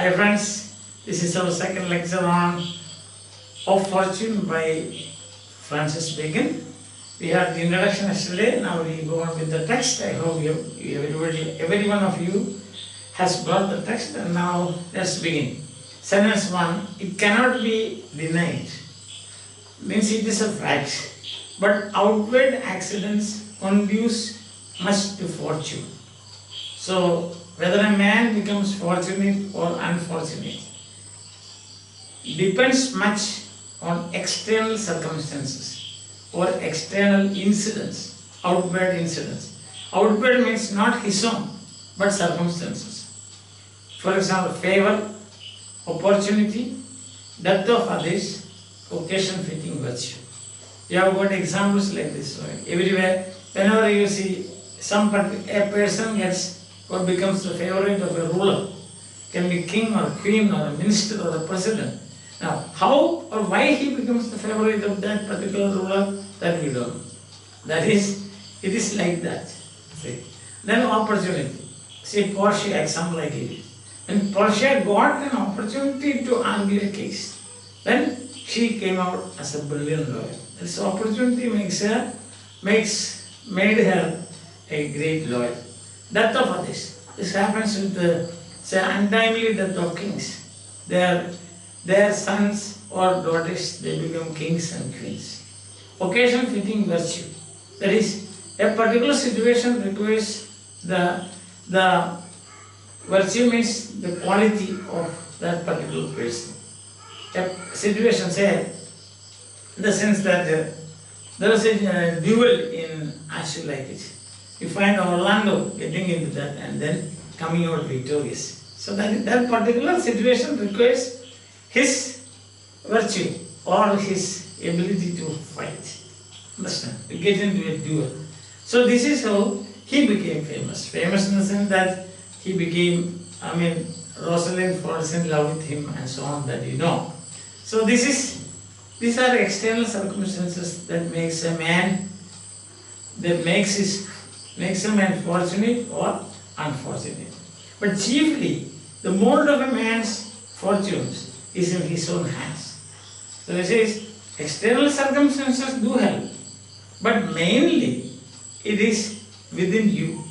Hi friends, this is our second lecture on Of Fortune by Francis Bacon. We had the introduction yesterday, now we go on with the text. I hope every one of you has brought the text, and now let's begin. Sentence 1, it cannot be denied, means it is a fact, but outward accidents conduce much to fortune. So, whether a man becomes fortunate or unfortunate depends much on external circumstances or external incidents, outward incidents. Outward means not his own, but circumstances. For example, favour, opportunity, death of others, occasion-fitting virtue. You have got examples like this, right? Everywhere, whenever you see a person gets or becomes the favorite of a ruler, can be king or queen or a minister or a president. Now, how or why he becomes the favorite of that particular ruler, that we don't know. That is, it is like that. See. Then opportunity. See, Portia, example I give you. When Portia got an opportunity to argue a case, then she came out as a brilliant lawyer. This opportunity made her a great lawyer. Death of others. This happens with the untimely death of kings. Their sons or daughters, they become kings and queens. Occasion-fitting virtue. That is, a particular situation requires the virtue means the quality of that particular person. A situation, say, in the sense that there is a duel in As You Like It. You find Orlando getting into that and then coming out victorious. So that particular situation requires his virtue or his ability to fight. Understand? To get into a duel. So this is how he became famous. Famous in the sense that he became, Rosalind falls in love with him and so on, that you know. So these are external circumstances that makes a man fortunate or unfortunate. But chiefly, the mold of a man's fortunes is in his own hands. So this is, external circumstances do help, but mainly it is within you.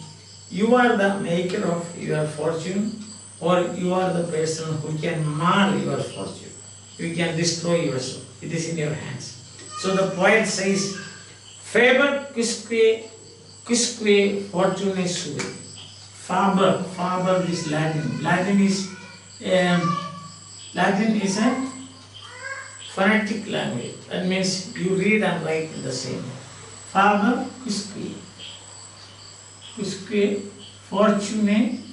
You are the maker of your fortune, or you are the person who can mar your fortune. You can destroy yourself. It is in your hands. So the poet says, favour quisque fortune sui. Faber is Latin. Latin is a phonetic language. That means you read and write in the same. Faber quisque fortune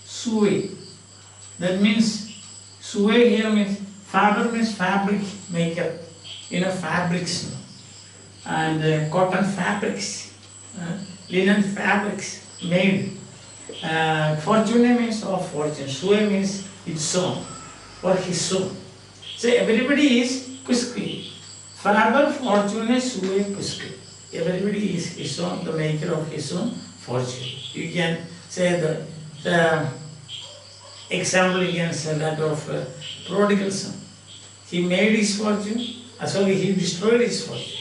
sui. That means sui here means faber means fabric maker. Fabrics and cotton fabrics, linen fabrics made. Fortune means of fortune. Sui means its own or his own. So everybody is quisque. Faber fortune sui quisque. Everybody is his own, the maker of his own fortune. You can say the example, you can say that of prodigal son. He made his fortune, he destroyed his fortune.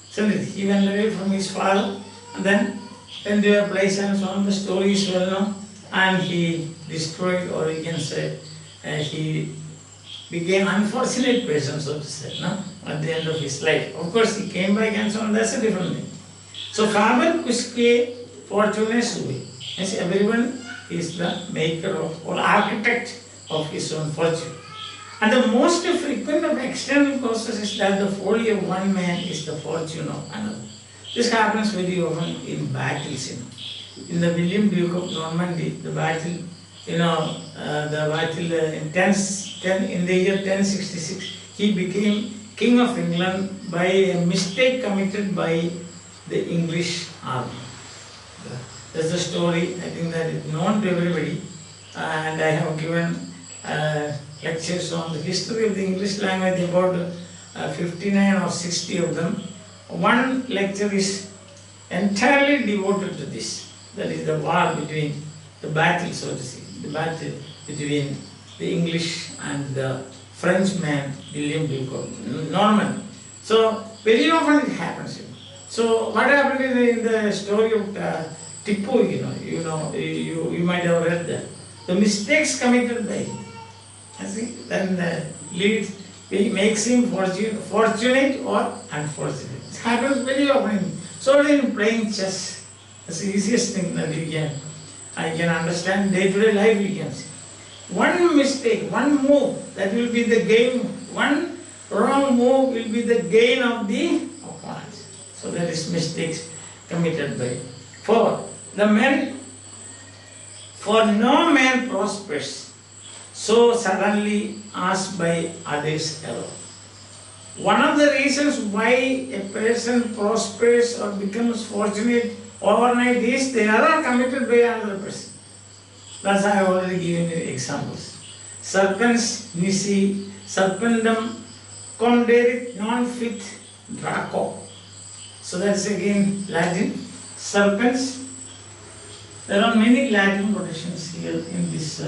So he went away from his father and then went to a place and so on. The story is well known. And he destroyed, or you can say, he became an unfortunate person, so to say, at the end of his life. Of course, he came back and so on, that's a different thing. So, faber quisque fortune sui. Means everyone is the maker of, or architect of his own fortune. And the most frequent of external causes is that the folly of one man is the fortune of another. This happens very often in battles. In the William Duke of Normandy, the battle in the year 1066, he became King of England by a mistake committed by the English army. That's the story. I think that is known to everybody, and I have given lectures on the history of the English language, about 59 or 60 of them. One lecture is entirely devoted to this. That is the war between the battle, so to say, the battle between the English and the Frenchman, William Norman. So very often it happens. So what happened in the story of Tipu, you might have read that. The mistakes committed by him, then makes him fortunate or unfortunate. It happens very often. So in playing chess, that's the easiest thing that I can understand day-to-day life. We can see one mistake, one move, that will be the gain. One wrong move will be the gain of the opponent. So that is mistakes committed by. For no man prospers so suddenly as by others alone. One of the reasons why a person prospers or becomes fortunate overnight is the error committed by another person. That's I have already given you examples. Serpens nisi serpendum conderit non fit draco. So that's again Latin. Serpents. There are many Latin quotations here in this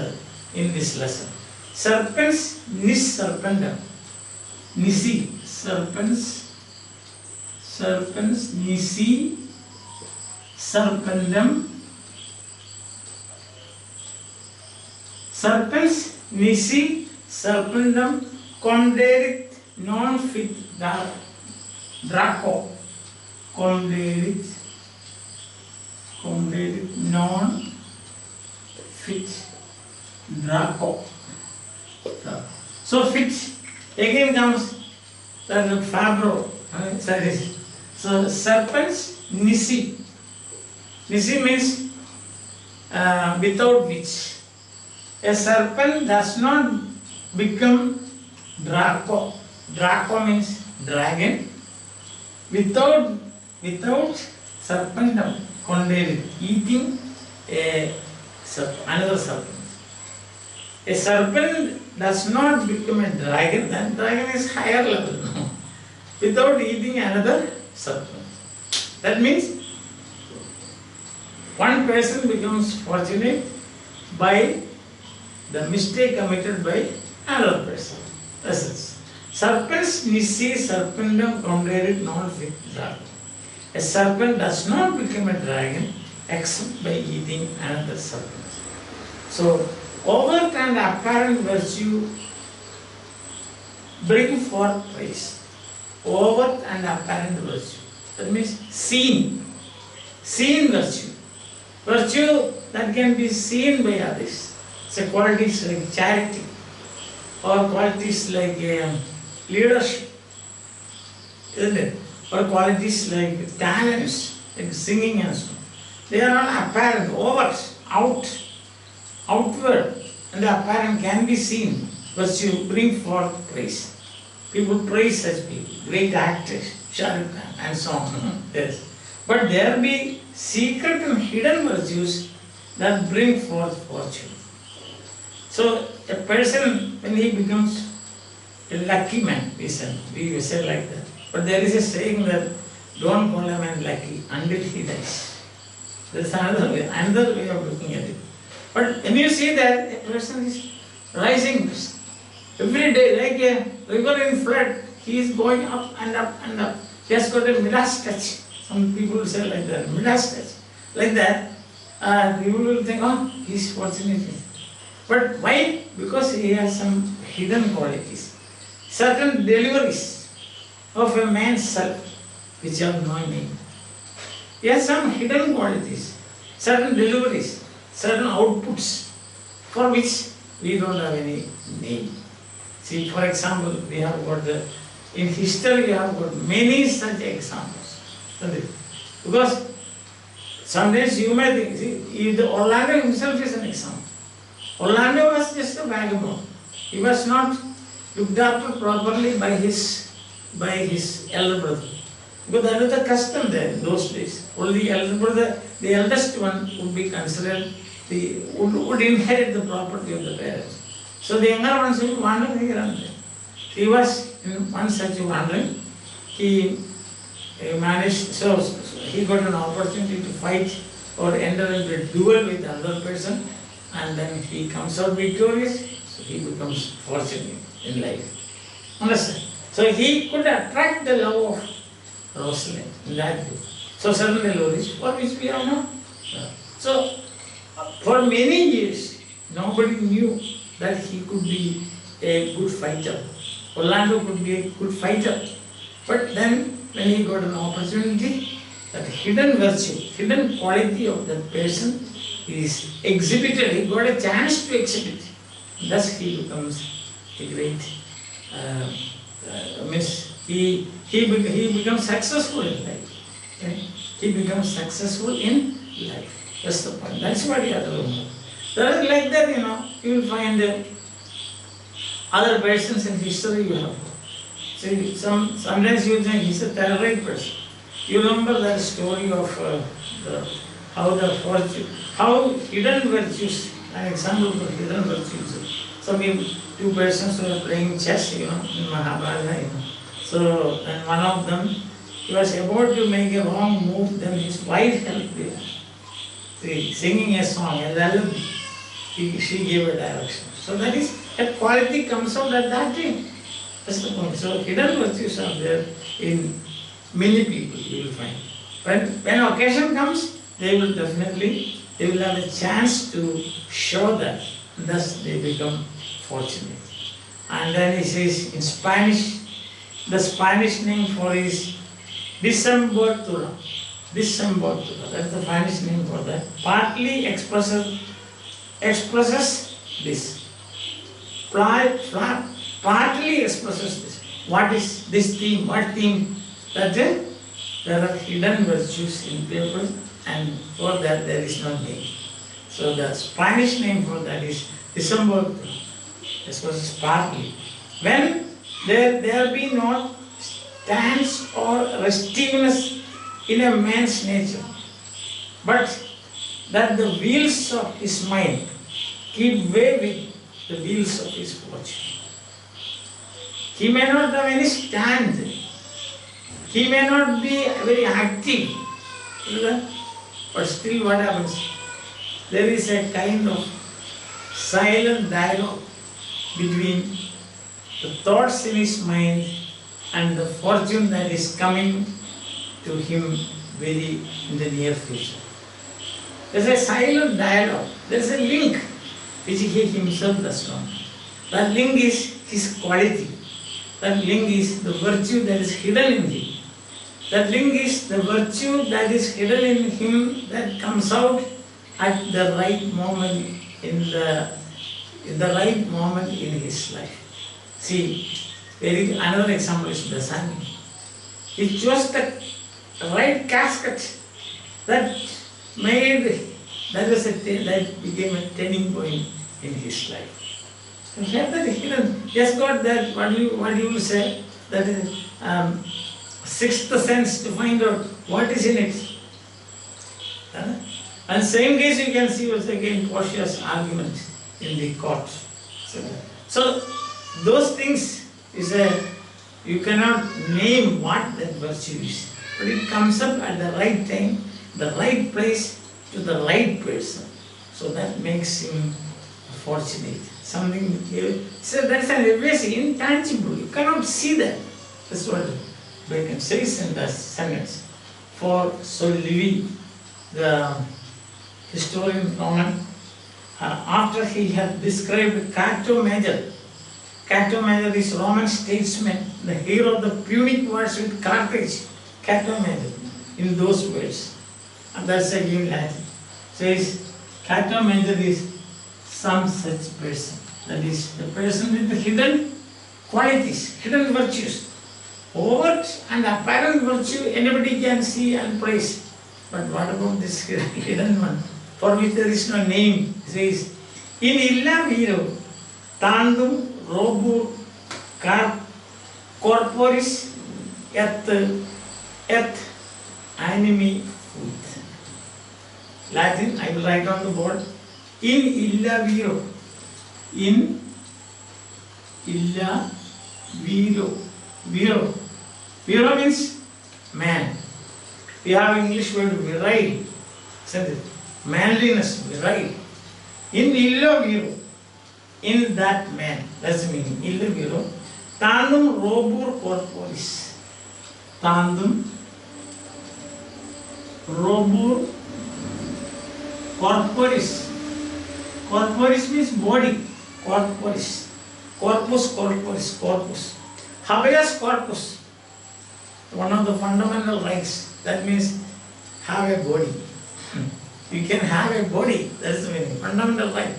lesson. Serpens nis serpendum. Nisi serpens nisi serpendum. Serpens nisi serpendum conderit non fit draco. Conderit non fit draco. So fit again comes the fabro. So serpents nisi. Nisi means without which a serpent does not become draco. Draco means dragon. Without serpendum, conderit, eating another serpent. A serpent does not become a dragon, then dragon is higher level, without eating another serpent. That means one person becomes fortunate by the mistake committed by another person. That's it. Serpens nisi serpendum conderit non fit draco. A serpent does not become a dragon except by eating another serpent. So, overt and apparent virtue bring forth praise. Overt and apparent virtue. That means seen virtue. Virtue that can be seen by others. So qualities like charity or qualities like leadership, isn't it? Or qualities like talents, like singing and so on. They are not apparent, overt, outward, and the apparent can be seen. Virtue bring forth praise. People praise such people, great actors, Shah Rukh Khan, and so on. Yes. But there be secret and hidden virtues that bring forth fortune. So a person, when he becomes a lucky man, we say like that. But there is a saying that don't call a man lucky until he dies. There is another way of looking at it. But when you see that a person is rising every day like a river in flood, he is going up and up and up. He has got a Midas touch. Some people say like that, Midas touch. Like that, people will think, oh, he is fortunate. But why? Because he has some hidden qualities. Certain deliveries of a man's self, which have no name. He has some hidden qualities, certain deliveries, certain outputs, for which we don't have any name. See, for example, we have got in history we have got many such examples. Because sometimes you may think, see, the Orlando himself is an example. Orlando was just a vagabond. He was not looked after properly by his elder brother. Because that was the custom there in those days. Only the elder brother, the eldest one, would be considered, would inherit the property of the parents. So the younger ones will wander here and there. He was in one such wandering. He managed, so he got an opportunity to fight or enter into a duel with another person, and then he comes out victorious, so he becomes fortunate in life. Understand? So he could attract the love of Rosalind in that way. So certain devotees for which we have not. So for many years, nobody knew that he could be a good fighter. Orlando could be a good fighter. But then when he got an opportunity, that hidden virtue, hidden quality of that person is exhibited. He got a chance to exhibit. Thus he becomes a great, he becomes successful in life. Okay? He becomes successful in life. That's the point. That's what you have to remember. There is like that, you will find other persons in history you have. See, sometimes you think he's a terrorist person. You remember that story of how hidden virtues, an example of hidden virtues. Some two persons were playing chess, in Mahabharata. So, and one of them, he was about to make a wrong move, then his wife helped him. See, singing a song, a lullaby, she gave a direction. So that is, that quality comes out at that time. That's the point. So hidden virtues are there in many people, you will find. When occasion comes, they will have a chance to show that. Thus they become fortunate. And then he says in Spanish, the Spanish name for is disemboltura. Disemboltura, that's the Spanish name for that. Partly expresses this. Partly expresses this. What is this theme? What theme? That there are hidden virtues in people, and for that there is no name. So the Spanish name for that is disemboltura. Expresses partly. When there be no stance or restiveness in a man's nature, but that the wheels of his mind keep way with the wheels of his fortune. He may not have any stand, he may not be very active, but still what happens? There is a kind of silent dialogue between the thoughts in his mind and the fortune that is coming to him in the near future. There's a silent dialogue, there's a link which he himself does not. That link is his quality. That link is the virtue that is hidden in him. That link is the virtue that is hidden in him that comes out at the right moment in his life. See, another example is the sun. He chose the right casket that became a turning point in his life. So here that hidden, he has got that, what you will say, that is sixth sense to find out what is in it. And same case you can see was again Portia's argument in the court. So those things you cannot name what that virtue is, but it comes up at the right time, the right place, to the right person. So that makes him fortunate. Something so that's an obviously intangible. You cannot see that. That's what Bacon says in the sentence. So Livy, the historian Roman, after he had described Cato Major. Cato Major is Roman statesman, the hero of the Punic Wars with Carthage. Cato Major, in those words. And that's again Latin. Says, Cato Major is some such person. That is, the person with the hidden qualities, hidden virtues. Overt and apparent virtue anybody can see and praise. But what about this hidden one, for which there is no name? It says, in illa viro, tandum robu corporis et animi fuit. Latin, I will write on the board. In illa viro. In illa viro. Viro. Viro means man. We have English word virile. Manliness, virile. In illo viro, in that man, that's the meaning. Illo viro, tandum robur corporis. Tandum robur corporis. Corporis means body. Corporis. Corpus, corporis, corpus. Habeas corpus. One of the fundamental rights. That means have a body. You can have a body. That is the meaning. Fundamental right.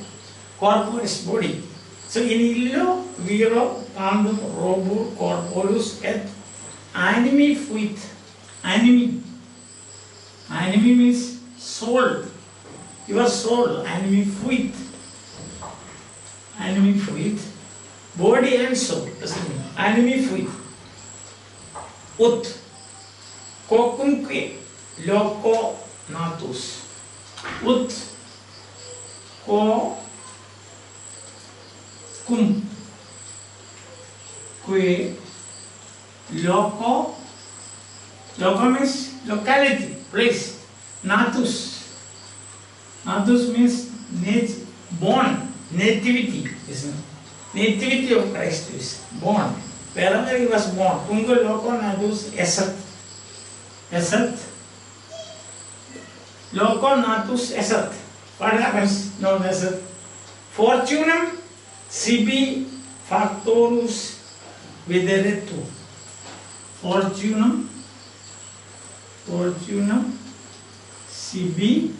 Corporis, body. So in illo viro tandum robur corporus et animi fuit. Animi. Animi means soul. Your soul. Animi fuit. Animi fuit. Body and soul. That's the meaning. Animi fuit. Ut. Cocumque. Loco natus. Ut. Co. Cum. Que. Loco. Loco means locality, place. Natus. Natus means born, nativity. Isn't it? Nativity of Christ is born. Wherever he was born. Tungo loco natus esat. Esat. Loco natus esat. What happens? No, esat. Fortunam sibi factorus videretur. Fortunam sibi.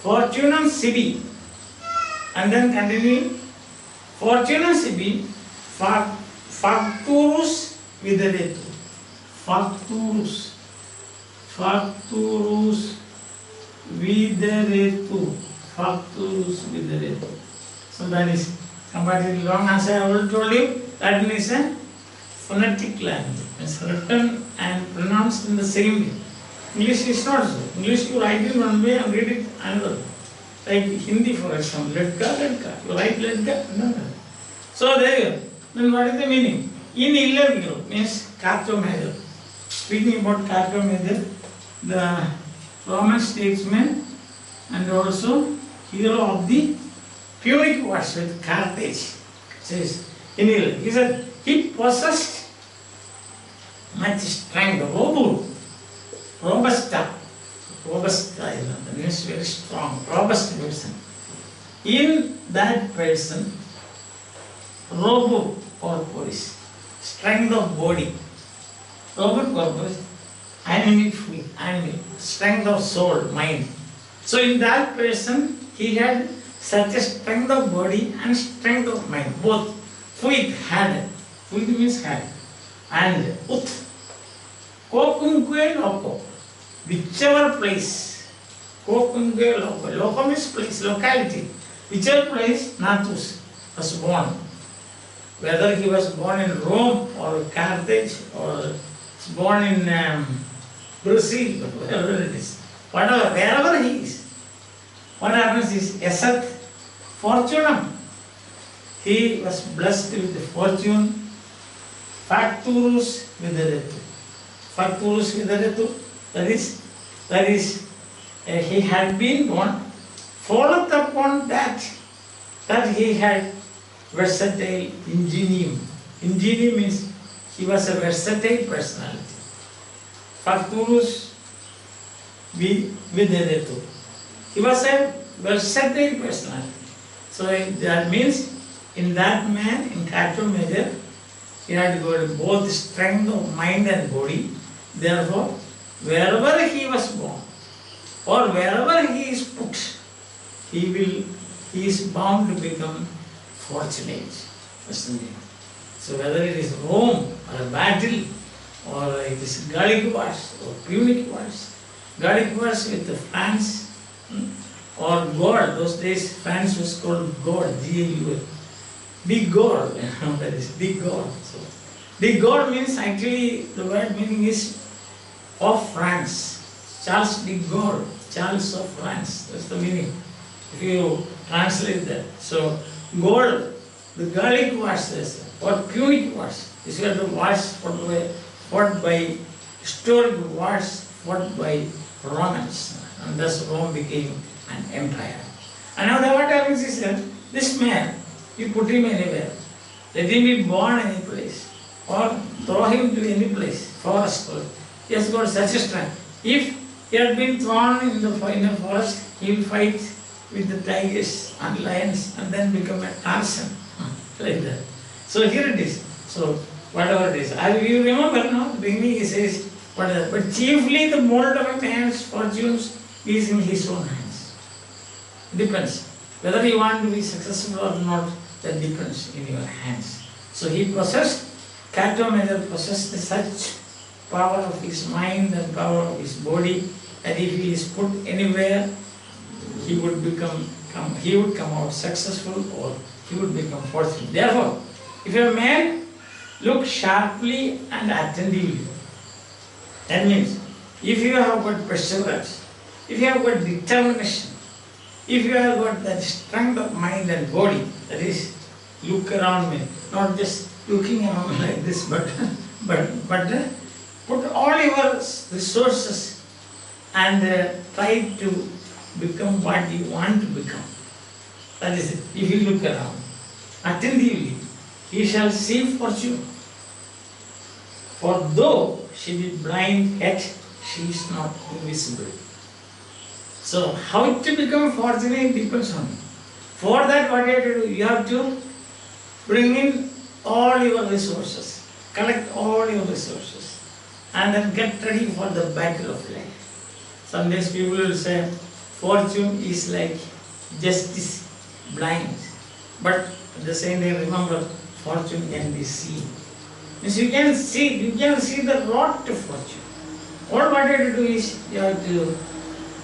Fortunam sibi. And then continuing. Fortunam sibi factorus videretur. Factorus videretur. Factorus videretur. So that is comparatively long answer. I already told you that means a phonetic language. It's written and pronounced in the same way. English is not so. English you write it one way and read it another. Like Hindi for example, ledka. You write ledka? No. So there you go. Then what is the meaning? In illo viro means Cato Major. Speaking about Cato Major, the Roman statesman and also hero of the Punic Wars with Carthage. Says in illo. He said he possessed much strength, robusta, that means very strong, robust person. In that person, robur corporis, strength of body, robur corporis, animi, strength of soul, mind. So in that person, he had such a strength of body and strength of mind, both. Fuit had, fuit means had, and ut, cocumque loco, whichever place, cocumque loco, loco means place, locality, whichever place Natus was born, whether he was born in Rome or Carthage or was born in Brazil, whatever it is, whatever, wherever he is, what happens is esat fortunam. He was blessed with the fortune. Facturus videretur. Facturus videretur. That is, he had been born. Followed upon that he had versatile ingenium. Ingenium means he was a versatile personality. Facturus videretur. He was a versatile personality. So that means in that man, in Cato Major, he had got both strength of mind and body. Therefore, wherever he was born or wherever he is put, he is bound to become fortunate. So whether it is Rome or a battle or it is Gallic Wars or Punic Wars, Gallic Wars with France or Gaul, those days France was called Gaul, G-A-U-L. Big Gaul, that is Big Gaul. So, Big Gaul means actually the word meaning is of France. Charles de Gaulle, Charles of France, that's the meaning. If you translate that. So, Gaul, the Gallic Wars, or Punic Wars, these were the wars fought by historic wars fought by Romans. And thus Rome became an empire. And difference is that this man, you put him anywhere. Let him be born any place. Or throw him to any place, forest. He has got such a strength. If he had been thrown in the forest, he will fight with the tigers and lions and then become a Tarzan. Like that. So here it is. So whatever it is. You remember, no? The beginning he says, whatever. But chiefly the mold of a man's fortunes is in his own hands. Depends. Whether you want to be successful or not, that depends in your hands. So he possessed, Cato Major possessed such power of his mind and power of his body that if he is put anywhere, he would come out successful or he would become fortunate. Therefore, if a man look sharply and attentively, that means if you have got perseverance, if you have got determination, if you have got that strength of mind and body, that is, look around me, not just looking around like this, but put all your resources and try to become what you want to become. That is it. If you look around attentively, he shall see fortune. For though she be blind, yet she is not invisible. So how to become fortunate depends on you. For that, what you have to do? You have to bring in all your resources, collect all your resources, and then get ready for the battle of life. Some days people will say, fortune is like justice blind. But at the same time, remember, fortune can be seen. Means you can see the road to fortune. All what you have to do is, you have to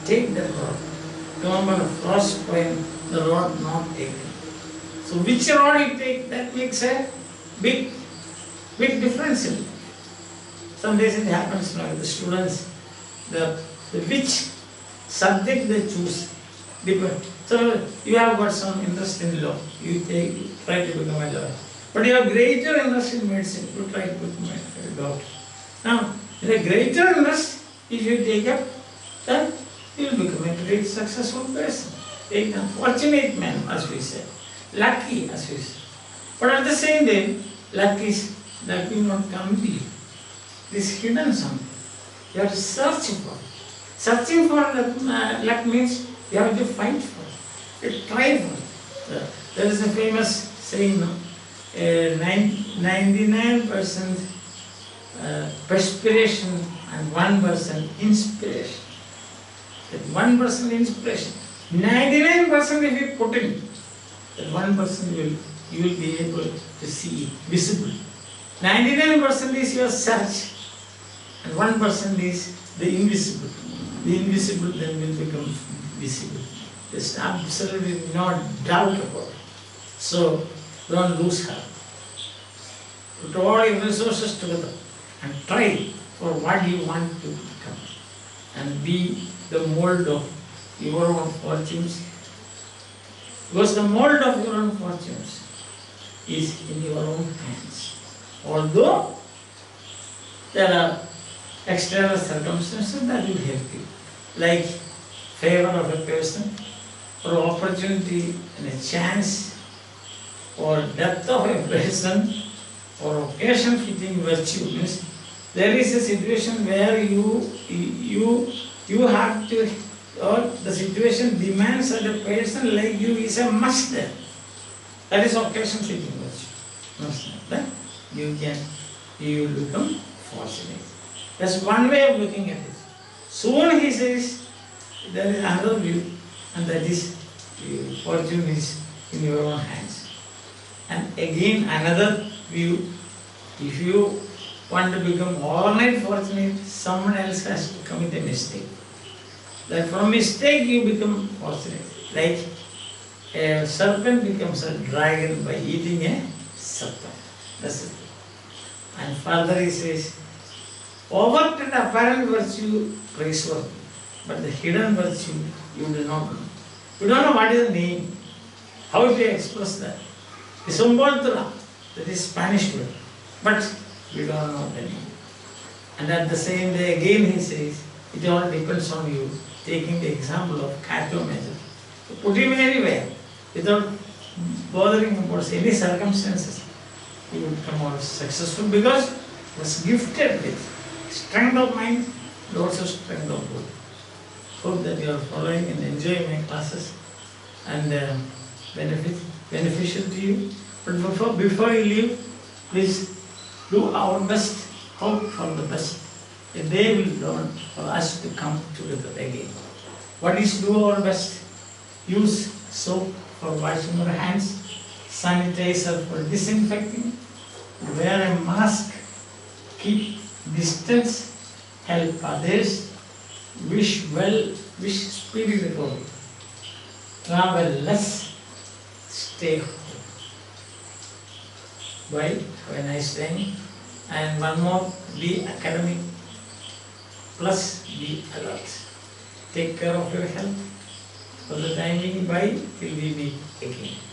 take the road. Remember Prof's poem, the road not taken. So which road you take, that makes a big difference in it. Some days it happens now, the students, which subject they choose. So you have got some interest in law, you try to become a lawyer. But you have greater interest in medicine, you try to become a doctor. Now, in a greater interest, if you take up, then you will become a great successful person. A fortunate man, as we say. Lucky, as we say. But at the same time, luck will not come to you. This hidden something. You have to search for it. Searching for luck means you have to fight for it. You try for it. There is a famous saying, 99% perspiration and 1% inspiration. That 1% inspiration. 99% if you put in, that 1% you will be able to see it visible. 99% is your search, and 1% is the invisible. The invisible then will become visible. There's absolutely no doubt about it. So don't lose heart. Put all your resources together and try for what you want to become and be the mold of your own fortunes. Because the mold of your own fortunes is in your own hands. Although there are external circumstances that will help you, like favor of a person, or opportunity and a chance, or death of a person, or occasion fitting virtue. Means there is a situation where you have to, or the situation demands that a person like you is a must there. That is occasion fitting virtue. Must there. Then you will become fortunate. That's one way of looking at it. Soon he says, there is another view, and that is fortune is in your own hands. And again another view, if you want to become overnight fortunate, someone else has to commit a mistake. That from mistake you become fortunate. Like a serpent becomes a dragon by eating a serpent. That's it. And further he says, overt and apparent virtue praiseworthy, but the hidden virtue you do not know. You don't know what is the name, how to express that. Disemboltura, that is Spanish word, but you don't know the name. And at the same day again he says, it all depends on you, taking the example of Cato Major. So put him anywhere. without bothering about any circumstances, he would come out successful because he was gifted with strength of mind and also strength of body. Hope that you are following and enjoying my classes and beneficial to you. But before you leave, please do our best, hope for the best. A day will dawn for us to come together again. What is do our best? Use soap for washing our hands, sanitizer for disinfecting, wear a mask, keep distance, help others, wish speedy recovery, travel less, stay home. Bye, have a nice day. And one more, be academic plus be alert. Take care of your health. For the time being, bye till we meet again.